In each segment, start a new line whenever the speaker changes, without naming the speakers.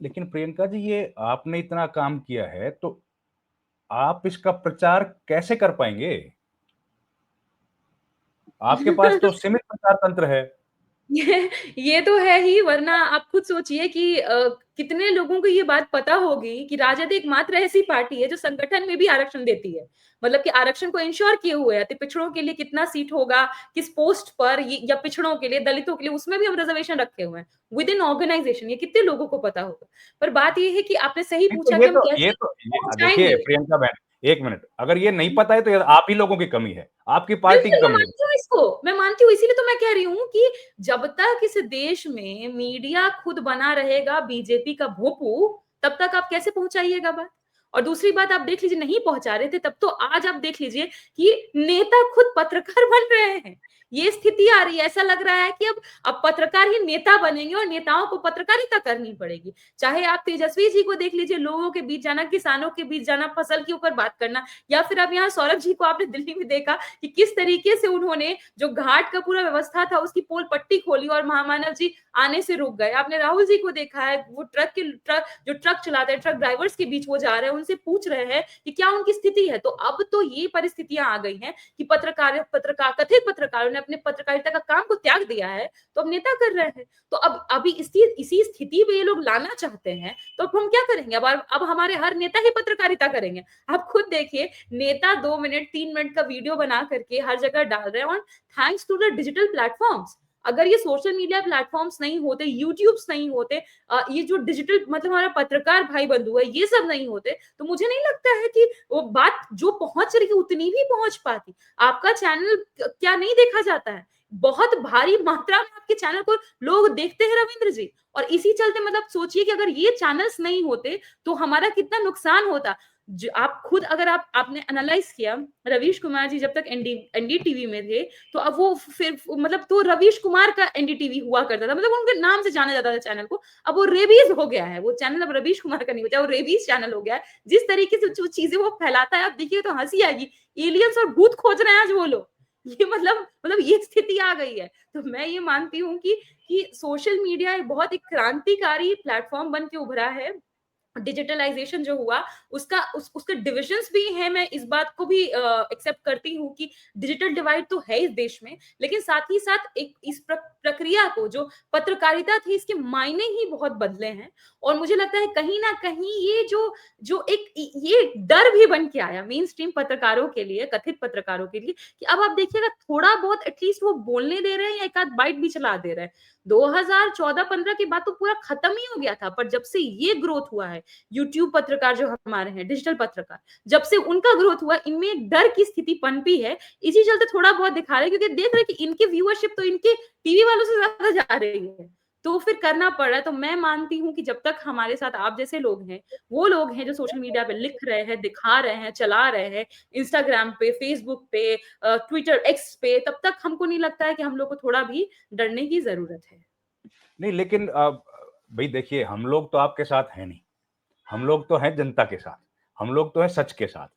लेकिन प्रियंका जी, ये आपने इतना काम किया है तो आप इसका प्रचार कैसे कर पाएंगे? आपके पास तो सीमित प्रचार तंत्र है।
ये ये तो है ही, वरना आप खुद सोचिए कि कितने लोगों को ये बात पता होगी कि राजद एकमात्र ऐसी पार्टी है जो संगठन में भी आरक्षण देती है। मतलब कि आरक्षण को इंश्योर किए हुए है, तो पिछड़ों के लिए कितना सीट होगा, किस पोस्ट पर, या पिछड़ों के लिए, दलितों के लिए, उसमें भी हम रिजर्वेशन रखे हुए हैं विद इन ऑर्गेनाइजेशन। ये कितने लोगों को पता होगा। पर बात ये है कि आपने सही
नहीं तो
पूछा
ये
कि हम
तो ये
कैसे
तो ये देखिए
पहुंचाएंगे।
प्रियंका बहन, एक मिनट, अगर ये नहीं पता है तो ये आप ही लोगों की कमी है, आपकी पार्टी की
बिल्कुल, मैं
कमी है।
मानती हूँ इसको, मैं मानती हूँ, इसीलिए तो मैं कह रही हूँ कि जब तक इस देश में मीडिया खुद बना रहेगा बीजेपी का भोंपू, तब तक आप कैसे पहुंचाइएगा बात। और दूसरी बात, आप देख लीजिए, नहीं पहुंचा रहे थे तब, तो आज आप देख लीजिए कि नेता खुद पत्रकार बन रहे हैं। ये स्थिति आ रही है, ऐसा लग रहा है कि अब पत्रकार ही नेता बनेंगे और नेताओं को पत्रकारिता करनी पड़ेगी। चाहे आप तेजस्वी जी को देख लीजिए, लोगों के बीच जाना, किसानों के बीच जाना, फसल के ऊपर बात करना, या फिर अब यहाँ सौरभ जी को आपने दिल्ली में देखा कि किस तरीके से उन्होंने जो घाट का पूरा व्यवस्था था उसकी पोल पट्टी खोली और महामानव जी आने से रुक गए। आपने राहुल जी को देखा है, वो ट्रक चलाते हैं, ट्रक ड्राइवर्स के बीच वो जा रहे हैं, उनसे पूछ रहे हैं कि क्या उनकी स्थिति है। तो अब तो ये परिस्थितियां आ गई हैं कि पत्रकार कथित पत्रकारों ने अपने पत्रकारिता का काम को त्याग दिया है, तो अब नेता कर रहे हैं। तो अब अभी इसी स्थिति में ये लोग लाना चाहते हैं, तो अब हम क्या करेंगे? अब हमारे हर नेता ही पत्रकारिता करेंगे। आप खुद देखिए, नेता 2 मिनट 3 मिनट का वीडियो बना करके हर जगह डाल रहे हैं, और thanks to the digital platforms. अगर ये सोशल मीडिया प्लेटफॉर्म्स नहीं होते, यूट्यूब्स नहीं होते, ये जो डिजिटल, मतलब हमारा पत्रकार भाई बंधु है, ये सब नहीं होते, तो मुझे नहीं लगता है कि वो बात जो पहुंच रही है उतनी भी पहुंच पाती। आपका चैनल क्या नहीं देखा जाता है? बहुत भारी मात्रा में आपके चैनल को लोग देखते हैं, रविंद्र जी। और इसी चलते, मतलब सोचिए कि अगर ये चैनल्स नहीं होते तो हमारा कितना नुकसान होता। आप खुद, अगर आपने एनालाइज किया, रवीश कुमार जी जब तक एनडीटीवी में थे, तो अब वो फिर, मतलब तो रवीश कुमार का एनडीटीवी हुआ करता था, मतलब उनके नाम से जाना जाता था चैनल को। अब वो रेबीज हो गया है, वो चैनल अब रवीश कुमार का नहीं बचा, वो रेबीज चैनल हो गया है। जिस तरीके से जो चीजें वो फैलाता है, आप देखिए तो हंसी आएगी। एलियंस और भूत खोज रहे हैं आज वो लोग। ये मतलब ये स्थिति आ गई है। तो मैं ये मानती हूँ कि सोशल मीडिया एक बहुत एक क्रांतिकारी प्लेटफॉर्म बन के उभरा है। डिजिटलाइजेशन जो हुआ, उसके डिविजन्स भी हैं। मैं इस बात को भी एक्सेप्ट करती हूँ कि डिजिटल डिवाइड तो है इस देश में, लेकिन साथ ही साथ एक इस प्रक्रिया को, जो पत्रकारिता थी, इसके मायने ही बहुत बदले हैं। और मुझे लगता है कहीं ना कहीं ये जो जो एक ये डर भी बन के आया मेन स्ट्रीम पत्रकारों के लिए, कथित पत्रकारों के लिए, कि अब आप देखिएगा, थोड़ा बहुत एटलीस्ट वो बोलने दे रहे हैं या एक आध बाइट भी चला दे रहे हैं। 2014-15 के बाद तो पूरा खत्म ही हो गया था, पर जब से ये ग्रोथ हुआ है, यूट्यूब पत्रकार जो हमारे हैं, डिजिटल पत्रकार, जब से उनका ग्रोथ हुआ, इनमें एक डर की स्थिति पनपी है। इसी चलते थोड़ा बहुत दिखा रहे हैं, क्योंकि देख रहे हैं कि इनकी व्यूअरशिप तो इनके टीवी वालों से ज्यादा जा रही है, तो फिर करना पड़ रहा है। तो मैं मानती हूँ कि जब तक हमारे साथ आप जैसे लोग हैं, वो लोग हैं जो सोशल मीडिया पे लिख रहे हैं, दिखा रहे हैं, चला रहे हैं, इंस्टाग्राम पे, फेसबुक पे, ट्विटर, एक्स पे, तब तक हमको नहीं लगता है कि हम लोग को थोड़ा भी डरने की जरूरत है।
नहीं लेकिन भाई देखिए, हम लोग तो आपके साथ हैं नहीं, हम लोग तो हैं जनता के साथ, हम लोग तो हैं सच के साथ।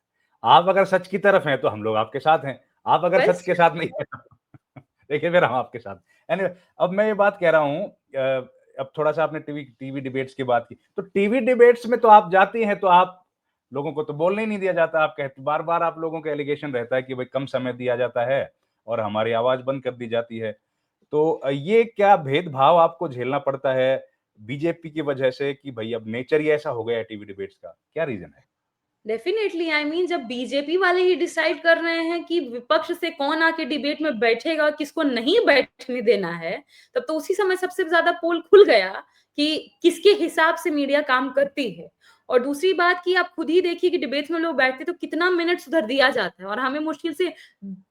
आप अगर सच की तरफ हैं तो हम लोग आपके साथ हैं, आप अगर सच
बस।
के साथ नहीं है तो देखिए फिर हम आपके साथ। एनीवे, अब मैं ये बात कह रहा हूँ, अब थोड़ा-सा आपने टीवी टीवी डिबेट्स की बात की, तो टीवी डिबेट्स में तो आप जाती हैं तो आप लोगों को तो बोलने ही नहीं दिया जाता। आप कहते बार-बार आप लोगों का एलिगेशन रहता है कि भाई कम समय दिया जाता है और हमारी आवाज़ बंद कर दी जाती है। तो ये क्या भेदभाव आपको झेलना पड़ता है बीजेपी की वजह से कि भई अब नेचर ही ऐसा हो गया है टीवी डिबेट्स का? क्या रीज़न है?
डेफिनेटली, आई मीन, जब बीजेपी वाले ही डिसाइड कर रहे हैं कि विपक्ष से कौन आके डिबेट में बैठेगा और किसको नहीं बैठने देना है, तब तो उसी समय सबसे ज्यादा पोल खुल गया कि किसके हिसाब से मीडिया काम करती है। और दूसरी बात कि आप खुद ही देखिए कि डिबेट्स में लोग बैठते तो कितना मिनट सुधर दिया जाता है, और हमें मुश्किल से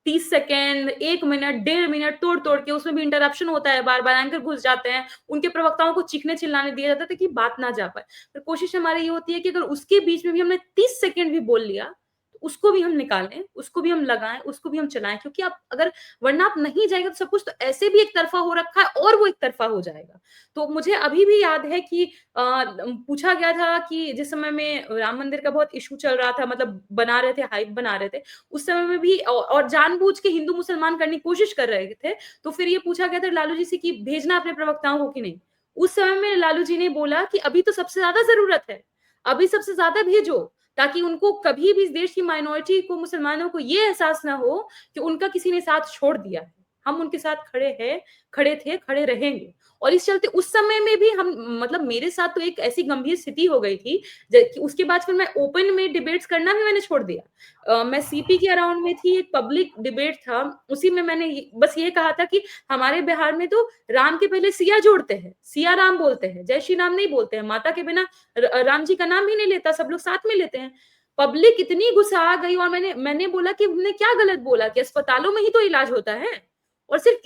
30 सेकेंड, 1 मिनट, 1.5 मिनट तोड़ तोड़ के, उसमें भी इंटरप्शन होता है, बार बार एंकर घुस जाते हैं, उनके प्रवक्ताओं को चीखने चिल्लाने दिया जाता है ताकि बात ना जा पाए। पर कोशिश हमारी ये होती है कि अगर उसके बीच में भी हमने 30 सेकंड भी बोल लिया, तो उसको भी हम निकालें, उसको भी हम लगाएं, उसको भी हम चलाएं, क्योंकि आप अगर, वरना आप नहीं जाएगा तो सब कुछ तो ऐसे भी एक तरफा हो रखा है और वो एक तरफा हो जाएगा। तो मुझे अभी भी याद है कि पूछा गया था कि जिस समय में राम मंदिर का बहुत इशू चल रहा था, मतलब बना रहे थे, हाइप बना रहे थे, उस समय में भी, और जानबूझ के हिंदू मुसलमान करने की कोशिश कर रहे थे, तो फिर ये पूछा गया था लालू जी से कि भेजना अपने प्रवक्ताओं को कि नहीं। उस समय में लालू जी ने बोला कि अभी तो सबसे ज्यादा जरूरत है, अभी सबसे ज्यादा भेजो, ताकि उनको कभी भी इस देश की माइनॉरिटी को, मुसलमानों को ये एहसास ना हो कि उनका किसी ने साथ छोड़ दिया है। हम उनके साथ खड़े हैं, खड़े थे, खड़े रहेंगे। और इस चलते उस समय में भी हम, मतलब मेरे साथ तो एक ऐसी गंभीर स्थिति हो गई थी कि उसके बाद फिर मैं ओपन में डिबेट्स करना भी मैंने छोड़ दिया। मैं सीपी के अराउंड में थी, एक पब्लिक डिबेट था, उसी में मैंने बस ये कहा था कि हमारे बिहार में तो राम के पहले सिया जोड़ते हैं, सिया राम बोलते हैं, जय श्री राम नहीं बोलते हैं, माता के बिना राम जी का नाम ही नहीं लेता, सब लोग साथ में लेते हैं। पब्लिक इतनी गुस्सा आ गई, और मैंने मैंने बोला कि हमने क्या गलत बोला, कि अस्पतालों में ही तो इलाज होता है, और सिर्फ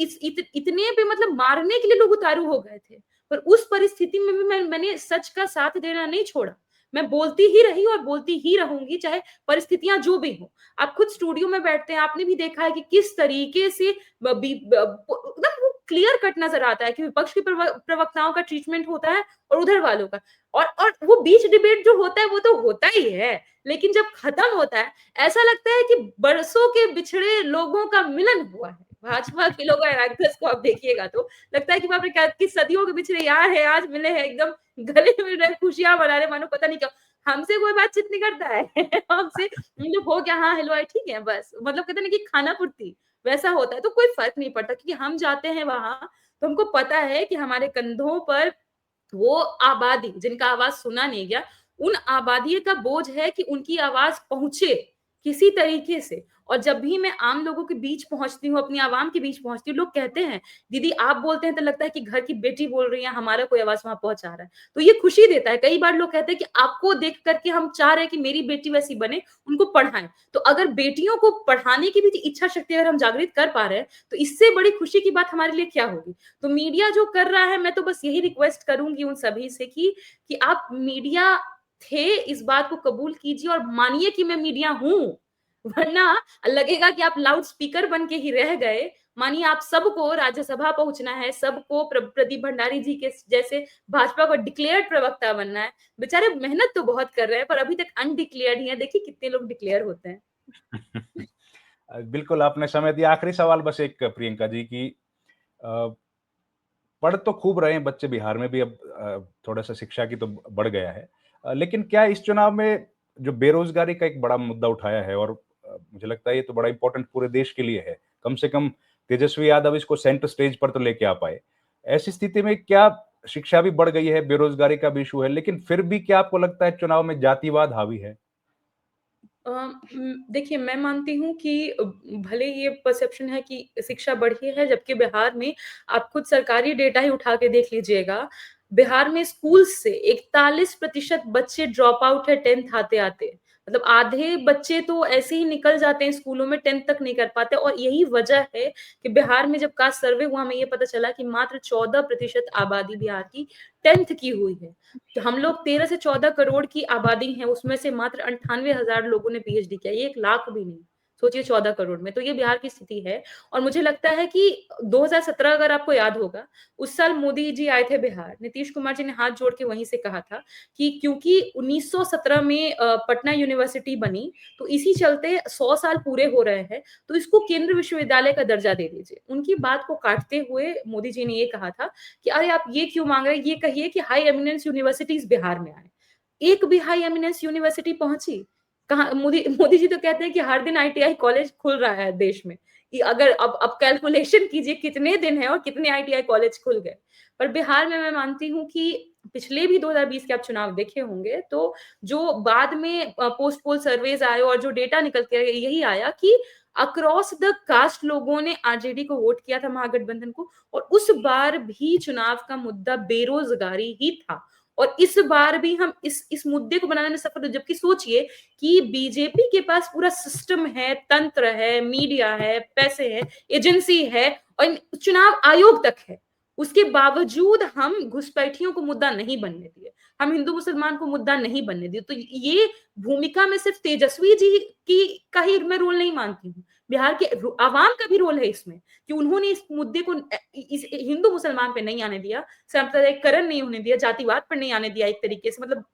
इतने पे मतलब मारने के लिए लोग उतारू हो गए थे। पर उस परिस्थिति में भी मैंने सच का साथ देना नहीं छोड़ा। मैं बोलती ही रही और बोलती ही रहूंगी, चाहे परिस्थितियां जो भी हो। आप खुद स्टूडियो में बैठते हैं, आपने भी देखा है कि किस तरीके से एकदम वो क्लियर कट नजर आता है कि विपक्ष के प्रवक्ताओं का ट्रीटमेंट होता है और उधर वालों का। और वो बीच डिबेट जो होता है वो तो होता ही है, लेकिन जब खत्म होता है ऐसा लगता है कि बरसों के बिछड़े लोगों का मिलन हुआ है। भाजपा के लोग एंकर्स को आप देखिएगा तो लगता है कि बाप रे, क्या किस सदियों के पिछड़े यार है, आज मिले हैं, एकदम गले मिल रहे, खुशियां मना रहे, मानो पता नहीं क्या। हमसे कोई बातचीत नहीं करता है हमसे मतलब हो गया, हाँ हेलो है, ठीक है, बस मतलब कहते ना कि खाना पूर्ति वैसा होता है। तो कोई फर्क नहीं पड़ता, क्योंकि हम जाते हैं वहां तो हमको पता है कि हमारे कंधों पर वो आबादी जिनका आवाज सुना नहीं गया, उन आबादी का बोझ है कि उनकी आवाज पहुंचे किसी तरीके से। और जब भी मैं आम लोगों के बीच पहुंचती हूँ, अपनी आवाम के बीच पहुंचती हूँ, लोग कहते हैं दीदी आप बोलते हैं तो लगता है कि घर की बेटी बोल रही है, हमारा कोई आवाज वहां पहुंचा रहा है। तो ये खुशी देता है। कई बार लोग कहते हैं कि आपको देख करके हम चाह रहे हैं कि मेरी बेटी वैसी बने, उनको पढ़ाएं। तो अगर बेटियों को पढ़ाने की भी इच्छा शक्ति अगर हम जागृत कर पा रहे हैं, तो इससे बड़ी खुशी की बात हमारे लिए क्या होगी। तो मीडिया जो कर रहा है, मैं तो बस यही रिक्वेस्ट करूंगी उन सभी से कि आप मीडिया थे, इस बात को कबूल कीजिए और मानिए कि मैं मीडिया हूं। वरना लगेगा कि आप लाउड स्पीकर बन के ही रह गए। मानिए आप सबको राज्यसभा पहुंचना है, सबको प्रदीप भंडारी जी के जैसे भाजपा को डिक्लेयर्ड प्रवक्ता बनना है। बेचारे मेहनत तो बहुत कर रहे हैं, पर अभी तक अनडिक्लेयर्ड ही है। देखिए कितने लोग डिक्लेयर होते हैं।
बिल्कुल आपने समय दिया। आखिरी सवाल बस एक प्रियंका जी की, पढ़ तो खूब रहे हैं बच्चे बिहार में भी, अब थोड़ा सा शिक्षा की तो बढ़ गया है, लेकिन क्या इस चुनाव में जो बेरोजगारी का एक बड़ा मुद्दा उठाया है, और मुझे लगता है ये तो बड़ा इंपॉर्टेंट पूरे देश के लिए है, कम से कम तेजस्वी यादव इसको सेंटर स्टेज पर तो लेके आ पाए। ऐसी स्थिति में क्या शिक्षा भी बढ़ गई है, बेरोजगारी का भी इशू है, लेकिन फिर भी क्या आपको लगता है चुनाव में जातिवाद हावी है?
देखिए मैं मानती हूँ कि भले ये परसेप्शन है कि शिक्षा बढ़ी है, जबकि बिहार में आप खुद सरकारी डेटा ही उठा के देख लीजिएगा। बिहार में स्कूल से 41% बच्चे ड्रॉप आउट है 10th आते आते। मतलब आधे बच्चे तो ऐसे ही निकल जाते हैं स्कूलों में, 10th तक नहीं कर पाते। और यही वजह है कि बिहार में जब कास्ट सर्वे हुआ, हमें ये पता चला कि मात्र 14% आबादी बिहार की 10th की हुई है। तो हम लोग 13 से 14 करोड़ की आबादी है, उसमें से मात्र 98,000 लोगों ने पीएचडी किया। ये 1 लाख भी नहीं, सोचिए 14 करोड़ में। तो ये बिहार की स्थिति है। और मुझे लगता है कि 2017 अगर आपको याद होगा, उस साल मोदी जी आए थे बिहार, नीतीश कुमार जी ने हाथ जोड़ के वहीं से कहा था कि क्योंकि 1917 में पटना यूनिवर्सिटी बनी, तो इसी चलते 100 साल पूरे हो रहे हैं, तो इसको केंद्र विश्वविद्यालय का दर्जा दे दीजिए। उनकी बात को काटते हुए मोदी जी ने ये कहा था कि अरे आप ये क्यों मांग रहे हैं, ये कहिए कि हाई एमिनेंस यूनिवर्सिटीज बिहार में आए। एक भी हाई एमिनेंस यूनिवर्सिटी पहुंची कहा? मोदी मोदी जी तो कहते हैं कि हर दिन आईटीआई कॉलेज खुल रहा है देश में, कि अगर अब कैलकुलेशन कीजिए कितने दिन है और कितने आईटीआई कॉलेज खुल गए। पर बिहार में मैं मानती हूँ कि पिछले भी 2020 के आप चुनाव देखे होंगे, तो जो बाद में पोस्ट पोल सर्वेज आए और जो डेटा निकल के यही आया कि अक्रॉस द कास्ट लोगों ने आरजेडी को वोट किया था, महागठबंधन को। और उस बार भी चुनाव का मुद्दा बेरोजगारी ही था। और इस बार भी हम इस मुद्दे को बनाने में सफल हुए। जबकि सोचिए कि बीजेपी के पास पूरा सिस्टम है, तंत्र है, मीडिया है, पैसे है, एजेंसी है और चुनाव आयोग तक है। उसके बावजूद हम घुसपैठियों को मुद्दा नहीं बनने दिए, हम हिंदू मुसलमान को मुद्दा नहीं बनने दिए। तो ये भूमिका में सिर्फ तेजस्वी जी की का ही मैं रोल नहीं मानती हूँ, बिहार के आवाम का भी रोल है इसमें, कि उन्होंने इस मुद्दे को इस हिंदू मुसलमान पे नहीं आने दिया, सांप्रदायिकरण नहीं होने दिया, जातिवाद पर नहीं आने दिया। एक तरीके से मतलब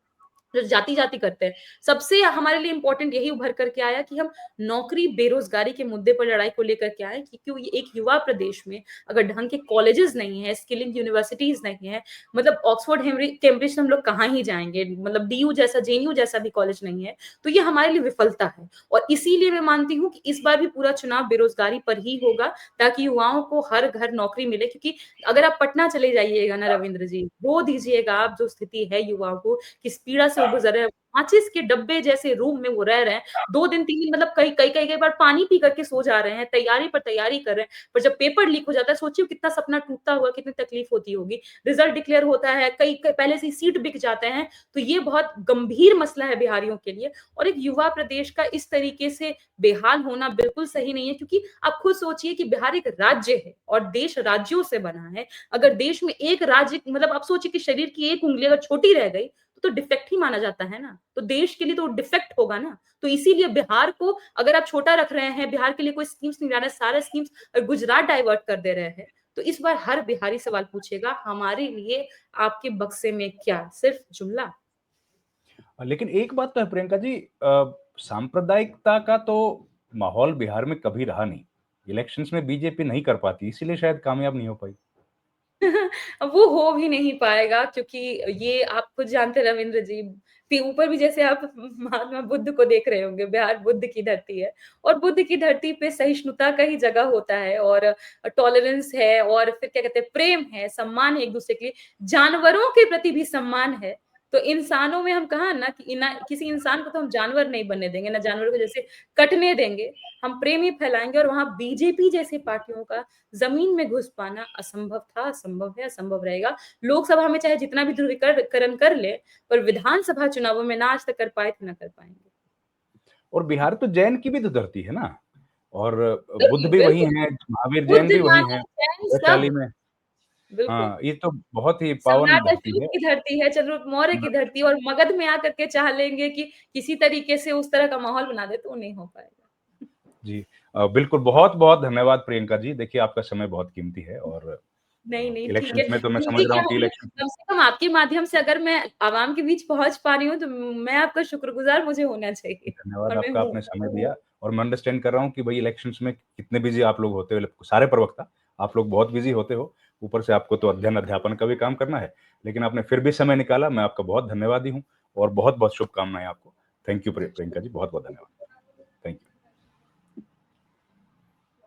जो जाति-जाति करते हैं। सबसे हमारे लिए इम्पोर्टेंट यही उभर कर के आया कि हम नौकरी, बेरोज़गारी के मुद्दे पर लड़ाई को लेकर के आए कि क्यों ये एक युवा प्रदेश में अगर ढंग के कॉलेजेस नहीं हैं, स्किलिंग यूनिवर्सिटीज़ नहीं है, मतलब ऑक्सफोर्ड, कैम्ब्रिज से हम लोग कहाँ ही जाएँगे, मतलब डीयू जैसा, जेएनयू जैसा भी कॉलेज नहीं है, तो ये हमारे लिए विफलता है। और इसीलिए मैं मानती हूँ कि इस बार भी पूरा चुनाव बेरोज़गारी पर ही होगा, ताकि युवाओं को हर घर नौकरी मिले, क्योंकि अगर आप पटना चले जाइएगा ना रविंद्र जी, रो दीजिएगा आप जो स्थिति है युवाओं को, किस पीड़ा से वो गुजर रहे हैं। माचिस के डब्बे जैसे रूम में वो रह रहे हैं, 2 दिन 3 दिन, मतलब कई बार पानी पी करके सो जा रहे हैं, तैयारी पर तैयारी कर रहे हैं, पर जब पेपर लीक हो जाता है, सोचिए कितना सपना टूटता होगा, कितनी तकलीफ होती होगी। रिजल्ट डिक्लेयर होता है, पहले से ही सीट बिक जाते हैं, तो ये बहुत गंभीर मसला है बिहारियों के लिए। और एक युवा प्रदेश का इस तरीके से बेहाल होना बिल्कुल सही नहीं है, क्योंकि आप खुद सोचिए कि बिहार एक राज्य है और देश राज्यों से बना है। अगर देश में एक राज्य, मतलब आप सोचिए कि शरीर की एक उँगली अगर छोटी रह गई, तो डिफेक्ट ही माना जाता है ना, तो देश के लिए तो डिफेक्ट होगा ना। तो इसीलिए बिहार को अगर आप छोटा रख रहे हैं, बिहार के लिए कोई स्कीम्स नहीं ला रहे, सारे स्कीम्स गुजरात डाइवर्ट कर दे रहे हैं, तो इस बार हर बिहारी सवाल पूछेगा, हमारे लिए आपके बक्से में क्या सिर्फ जुमला?
लेकिन एक बात तो है प्रियंका जी, सांप्रदायिकता का तो माहौल बिहार में कभी रहा नहीं। इलेक्शंस में बीजेपी नहीं कर पाती, इसीलिए शायद कामयाब नहीं हो पाई।
वो हो भी नहीं पाएगा, क्योंकि ये आप खुद जानते हैं रविंद्र जी, फिर ऊपर भी जैसे आप महात्मा बुद्ध को देख रहे होंगे, बिहार बुद्ध की धरती है और बुद्ध की धरती पे सहिष्णुता का ही जगह होता है और टॉलरेंस है और फिर क्या कहते हैं, प्रेम है, सम्मान है एक दूसरे के लिए, जानवरों के प्रति भी सम्मान है। तो इंसानों में हम कहा ना कि किसी इंसान को तो हम जानवर नहीं बनने देंगे, ना जानवरों को जैसे कटने देंगे, हम प्रेम ही फैलाएंगे। और वहां बीजेपी जैसी पार्टियों का जमीन में घुस पाना असंभव था, असंभव है, असंभव रहेगा। लोकसभा में चाहे जितना भी ध्रुवीकरण कर ले, पर विधानसभा चुनावों में ना आज तक कर पाए थे, ना कर पाएंगे।
और बिहार तो जैन की भी तो धरती है ना, और बुद्ध भी वही
बिल्कुल,
हैं, महावीर जैन
बुद्ध
भी वही
मानव
हैं,
जैन
वैशाली
सब,
में।
बिल्कुल।
हाँ, ये तो बहुत ही पावन
सम्राट
धरती
अशोक
है।
की धरती है, चंद्रगुप्त मौर्य की धरती, और मगध में आकर के चाह लेंगे कि किसी तरीके से उस तरह का माहौल बना दे, तो वो नहीं हो पाएगा।
जी। बिल्कुल, बहुत-बहुत धन्यवाद प्रियंका जी। देखिए, आपका समय बहुत कीमती है और
नहीं, नहीं, ठीक है।
इलेक्शंस में तो मैं समझ
क्योंकि
रहा
क्या
हूँ कि
है ना,
इलेक्शन
कम से कम आपके माध्यम से अगर मैं आवाम के बीच पहुँच पा रही हूँ, तो मैं आपका शुक्रगुज़ार मुझे होना चाहिए,
धन्यवाद
और मैं
आपका,
हूँ।
आपने समय दिया और मैं अंडरस्टैंड कर रहा हूँ कि भई इलेक्शंस में कितने बिज़ी आप लोग होते हो, सारे प्रवक्ता, आप लोग बहुत बिज़ी होते हो। ऊपर से आपको तो अध्ययन, अध्यापन का भी काम करना है, लेकिन आपने फिर भी समय निकाला, मैं आपका बहुत धन्यवादी हूँ और बहुत-बहुत शुभकामनाएँ आपको। थैंक यू प्रियंका जी, बहुत-बहुत धन्यवाद।